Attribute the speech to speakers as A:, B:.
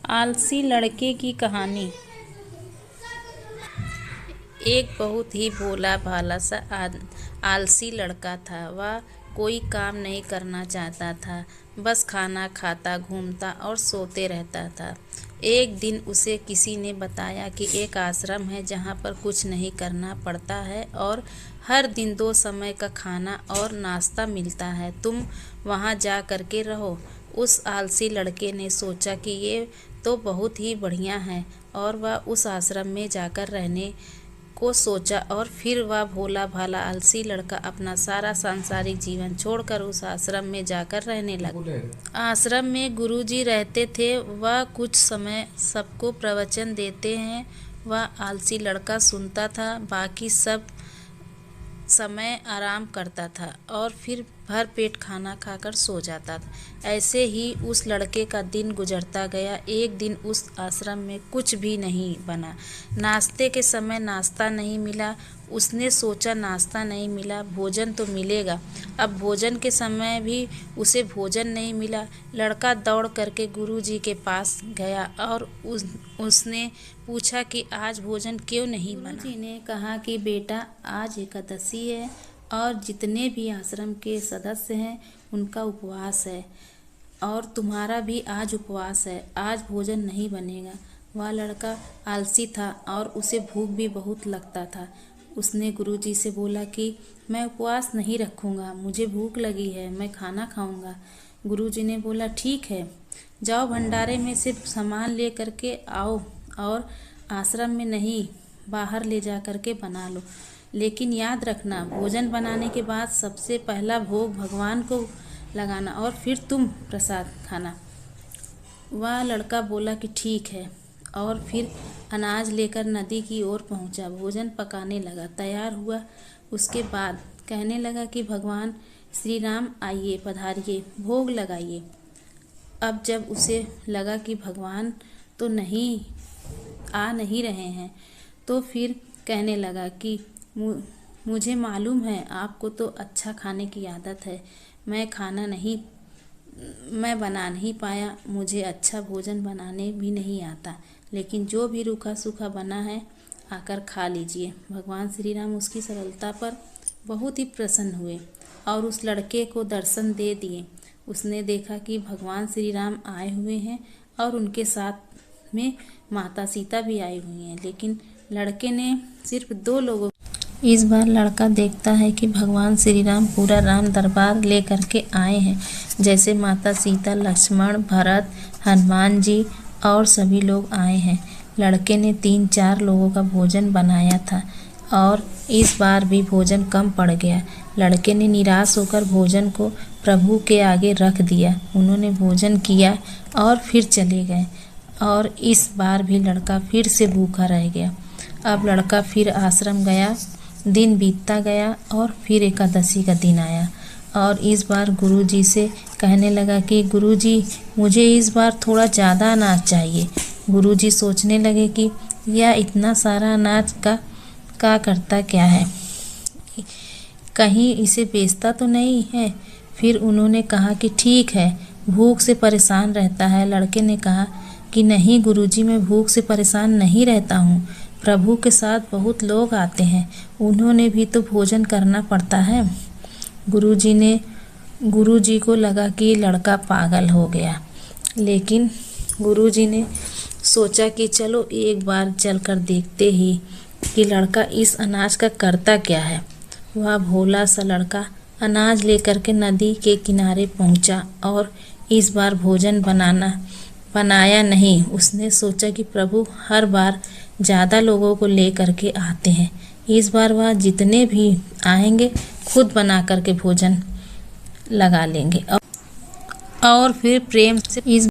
A: आलसी लड़के की कहानी। एक बहुत ही भोला भाला सा आलसी लड़का था। वह कोई काम नहीं करना चाहता था, बस खाना खाता, घूमता और सोते रहता था। एक दिन उसे किसी ने बताया कि एक आश्रम है जहाँ पर कुछ नहीं करना पड़ता है और हर दिन 2 समय का खाना और नाश्ता मिलता है। तुम वहाँ जा कर के रहो। उस आलसी लड़के ने सोचा कि ये तो बहुत ही बढ़िया है और वह उस आश्रम में जाकर रहने को सोचा और फिर वह भोला भाला आलसी लड़का अपना सारा सांसारिक जीवन छोड़कर उस आश्रम में जाकर रहने लगा। आश्रम में गुरुजी रहते थे। वह कुछ समय सबको प्रवचन देते हैं। वह आलसी लड़का सुनता था, बाकी सब समय आराम करता था और फिर भर पेट खाना खाकर सो जाता था। ऐसे ही उस लड़के का दिन गुजरता गया। एक दिन उस आश्रम में कुछ भी नहीं बना। नाश्ते के समय नाश्ता नहीं मिला। उसने सोचा नाश्ता नहीं मिला, भोजन तो मिलेगा। अब भोजन के समय भी उसे भोजन नहीं मिला। लड़का दौड़ करके गुरुजी के पास गया और उसने पूछा कि आज भोजन क्यों नहीं बना। गुरुजी ने कहा कि बेटा, आज एकादशी है और जितने भी आश्रम के सदस्य हैं उनका उपवास है और तुम्हारा भी आज उपवास है। आज भोजन नहीं बनेगा। वह लड़का आलसी था और उसे भूख भी बहुत लगता था। उसने गुरुजी से बोला कि मैं उपवास नहीं रखूँगा, मुझे भूख लगी है, मैं खाना खाऊँगा। गुरुजी ने बोला ठीक है, जाओ भंडारे में से सामान ले करके आओ और आश्रम में नहीं, बाहर ले जा करके बना लो। लेकिन याद रखना, भोजन बनाने के बाद सबसे पहला भोग भगवान को लगाना और फिर तुम प्रसाद खाना। वह लड़का बोला कि ठीक है और फिर अनाज लेकर नदी की ओर पहुंचा। भोजन पकाने लगा, तैयार हुआ। उसके बाद कहने लगा कि भगवान श्री राम आइए, पधारिए, भोग लगाइए। अब जब उसे लगा कि भगवान तो आ नहीं रहे हैं, तो फिर कहने लगा कि मुझे मालूम है आपको तो अच्छा खाने की आदत है। मैं बना नहीं पाया, मुझे अच्छा भोजन बनाने भी नहीं आता, लेकिन जो भी रूखा सूखा बना है आकर खा लीजिए। भगवान श्री राम उसकी सरलता पर बहुत ही प्रसन्न हुए और उस लड़के को दर्शन दे दिए। उसने देखा कि भगवान श्री राम आए हुए हैं और उनके साथ में माता सीता भी आई हुई हैं, लेकिन लड़के ने सिर्फ 2 लोगों। इस बार लड़का देखता है कि भगवान श्री राम पूरा राम दरबार ले करके आए हैं, जैसे माता सीता, लक्ष्मण, भरत, हनुमान जी और सभी लोग आए हैं। लड़के ने 3-4 लोगों का भोजन बनाया था और इस बार भी भोजन कम पड़ गया। लड़के ने निराश होकर भोजन को प्रभु के आगे रख दिया। उन्होंने भोजन किया और फिर चले गए और इस बार भी लड़का फिर से भूखा रह गया। अब लड़का फिर आश्रम गया। दिन बीतता गया और फिर एकादशी का दिन आया और इस बार गुरुजी से कहने लगा कि गुरुजी, मुझे इस बार थोड़ा ज़्यादा अनाज चाहिए। गुरुजी सोचने लगे कि यह इतना सारा अनाज का करता क्या है, कहीं इसे बेचता तो नहीं है। फिर उन्होंने कहा कि ठीक है, भूख से परेशान रहता है। लड़के ने कहा कि नहीं गुरुजी, मैं भूख से परेशान नहीं रहता हूँ। प्रभु के साथ बहुत लोग आते हैं, उन्होंने भी तो भोजन करना पड़ता है। गुरुजी को लगा कि लड़का पागल हो गया, लेकिन गुरुजी ने सोचा कि चलो एक बार चलकर देखते ही कि लड़का इस अनाज का करता क्या है। वह भोला सा लड़का अनाज लेकर के नदी के किनारे पहुंचा और इस बार भोजन बनाया नहीं। उसने सोचा कि प्रभु हर बार ज़्यादा लोगों को ले करके आते हैं, इस बार वह जितने भी आएंगे खुद बना करके भोजन लगा लेंगे और फिर प्रेम से इस